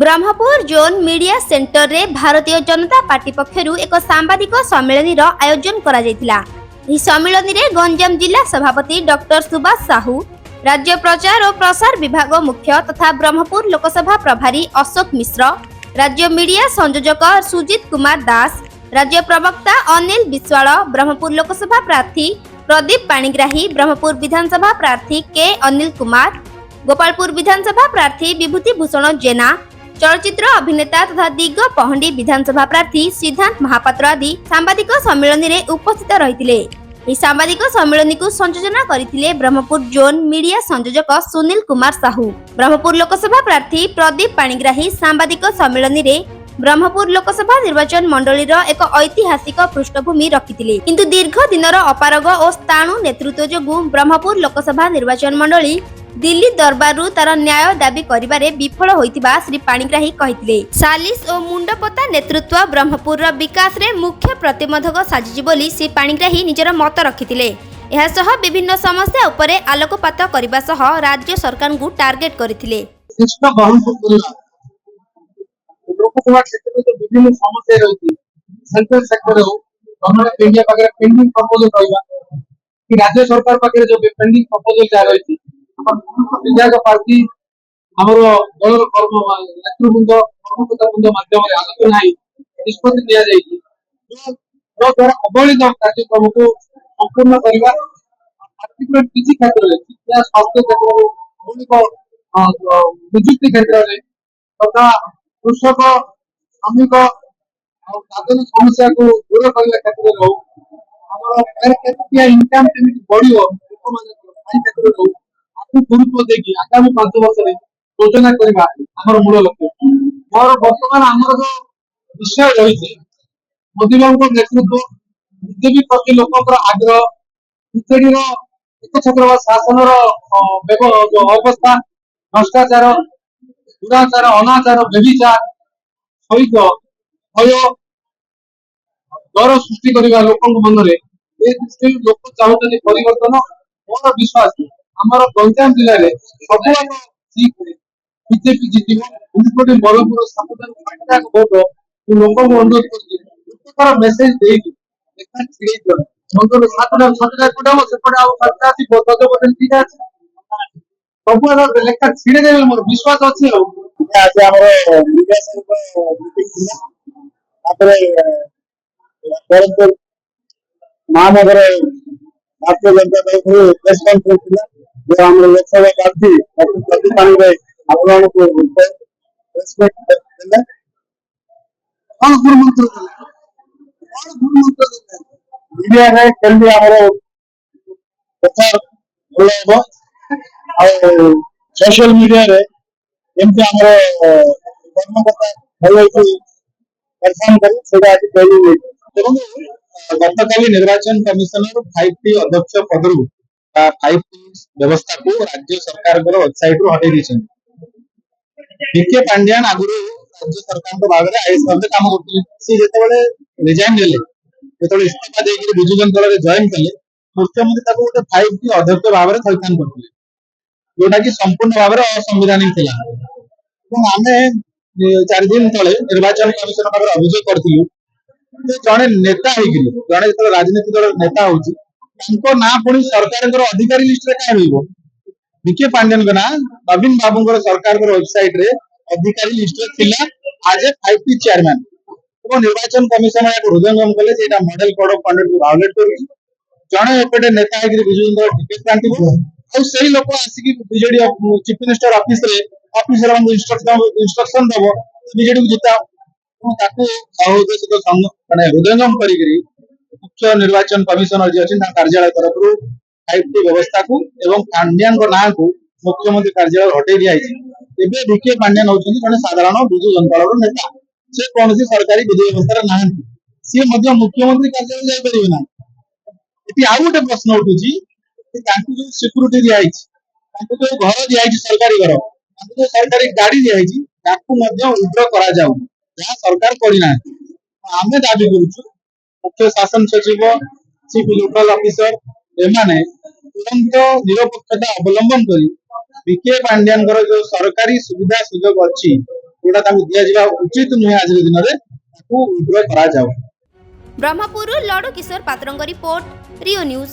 Brahmapur zone media centre रे Bharatiya Janata party पक्षरु एक सांबादिक सम्मेलन आयोजन करा जायतिला। ଏହି ସମ୍ମିଳନୀରେ ଗଞ୍ଜାମ ଜିଲ୍ଲା ସଭାପତି ଡକ୍ଟର ସୁବାସ ସାହୁ, राज्य प्रचार और प्रसार विभाग मुख्य तथा ब्रह्मपुर लोकसभा प्रभारी अशोक मिश्र, राज्य मीडिया संयोजक सुजित कुमार दास, राज्य प्रवक्ता अनिल विश्वाल, ब्रह्मपुर लोकसभा प्रार्थी प्रदीप पाणिग्राही, ब्रह्मपुर विधानसभा प्रार्थी के अनिल कुमार, गोपालपुर विधानसभा प्रार्थी विभूति भूषण जेना, चलचित्र अभिनेता तथा दिग पहंडी विधानसभा प्रार्थी सिद्धांत महापात्र आदि सांबादिक सम्मेलन में उपस्थित रही। सांबादिक सम्मेलन को संयोजना करथिले ब्रह्मपुर जोन मीडिया संयोजक सुनील कुमार साहू। ब्रह्मपुर लोकसभा प्रार्थी प्रदीप पाणिग्राही सांबादिक सम्मेलन में ब्रह्मपुर लोकसभा निर्वाचन मंडली एक ऐतिहासिक पृष्ठभूमि रखिथिले, किंतु दीर्घ दिनर अपारग और स्थाणु नेतृत्व जोगु ब्रह्मपुर लोकसभा निर्वाचन मंडली दिल्ली दरबारु तार न्याय दाबी करिबारे विफल होइतिबा श्री पाणिग्राही कहिथिले। सालिस और मुंडपोता नेतृत्व ब्रह्मपुर विकास रे मुख्य प्रतिबंधक साजिछि बोली श्री पाणिग्राही निजर मत रखिथिले। एहा सह विभिन्न समस्या उपरे आलोकपात करिबा सह राज्य सरकार को टार्गेट करिथिले। लोकसभा क्षेत्र में जो विभिन्न समस्या रही सेंट्रल सेक्टर हो गवर्नमेंट इंडिया पाखे पेंडिंग प्रपोजल रहिबा कि राज्य सरकार पाखे जो पेंडिंग प्रपोजल जा रही विधायक प्रार्थी हमरो दलर कर्म नेतृवृंद कर्मकर्ता माध्यम आलोचना निष्पत्ति दिया जायछि जो द्वारा अवहेलित कार्यक्रम को संपूर्ण करबा पार्टिकुलर किसी क्षेत्र में शिक्षा स्वास्थ्य क्षेत्र में मौलिक नियुक्ति क्षेत्र में तथा कृषक श्रमिक और दादन समस्या को दूर करने क्षेत्र में हमारा पर कैपिटा इनकम केमिति बढ़ियो लोक माने क्षेत्र में आपको गुरुत्व देगी आगामी 5 वर्ष रे योजना करबा हमर मूल लक्ष्य और वर्तमान हमर जो विषय रही छे मोदी बाबू नेतृत्व बीजेपी प्रति लोकଙ୍କର आग्रह बीजेडी रो एक छत्रवाद शासन रो जो अवस्था भ्रष्टाचार दुराचार अनाचार व्यभिचार सहित भय डर सृष्टि करने लोक मन में दृष्टि लोक चाहते परिवर्तन मोर विश्वास आमर गंजाम जिले में सब बीजेपी जीत ब्रह्मपुर 7,000 भोट लोक अनुरोध कर मेसेज सब लेखा छिड़े देवे मोर विश्वास अच्छी महानगर भारतीय जनता दल प्रेस कॉन्फ्रेंस जो हम लोकसभा प्रार्थी प्रदीप पाणिग्राही आपण को रेस्पेक्ट देले और गुरुमंत्र मीडिया रे केंद्र हमरो प्रचार बोलबो और सोशल मीडिया रे एमती हमरो कर्मकर्ता भलो कि परफॉर्म करे सेटा आज कहली एवं गतकाली निर्वाचन कमिशनर 5T अध्यक्ष पदरु 5T व्यवस्था को राज्य सरकार वेबसाइट रु हटाई दी डीके पांड्यान आगुरु राज्य सरकार भाग में आईएएस पद काम करते सी जेतेबेले रिजाइन देले जेतेबेले इस्तीफा देके बिजु जनता दल जॉइन कले मुख्यमंत्री ताको गोटे 5T अध्यक्ष भाग में थैथान करथिले जोटा कि संपूर्ण भाव में असंवैधानिक थिला। आमे 4 दिन तले निर्वाचन कमिशन भाग अभियोग करथिलु जड़े नेता जड़े जो राजनीतिक दल नेता हो ना पुणी सरकार अधिकारी लिस्ट रे क्या रहिबो डीके पांड्यन ना नवीन बाबू सरकार वेबसाइट रे अधिकारी लिस्ट रे थिला आज ए 5T चेयरमैन और निर्वाचन कमिशन हृदयंगम कले जे मॉडल कोड ऑफ कंडक्ट को वायोलेट कर जड़े एपटे नेता है विजु टिकेट काटिबो और सही लोक आसिक बीजेडी चीफ मिनिस्टर ऑफिस रे ऑफिसर इंस्ट्रक्शन दबो बीजेडी को जिता ताको माने हृदयंगम करी मुख्य निर्वाचन कमिशनर जे अछि कार्यालय तरफ रु 5T व्यवस्था को एवं पांड्यान को नाम को मुख्यमंत्री कार्यालय हटाई दिया एबे डीके पांड्यान होछन जने साधारण बिजु जनता दल नेता से कोनसी सरकारी विधि व्यवस्था ना सी मध्य मुख्यमंत्री कार्यालय जाय परिबे ना एटी आ गोटे प्रश्न उठुची कि तांकु जो सिक्युरिटी दिया तांकु जो घर दिया सरकारी घर तांकु जो सरकारी गाड़ी दिया तांकु मध्य उद्र करा जाऊ जहाँ सरकार करना आमे दाबी करूछु मुख्य शासन सचिव चीफ इलेक्टोरल ऑफिसर एमाने तुरंत निरपेक्षता अवलंबन करी डीके पांड्यान जो सरकारी सुविधा सुजोग अछि जोटा दिया उचित नुहे आज दिन में विड्रॉ करा जाओ। ब्रह्मपुर लडू किशोर पात्रंग रिपोर्ट रियो न्यूज।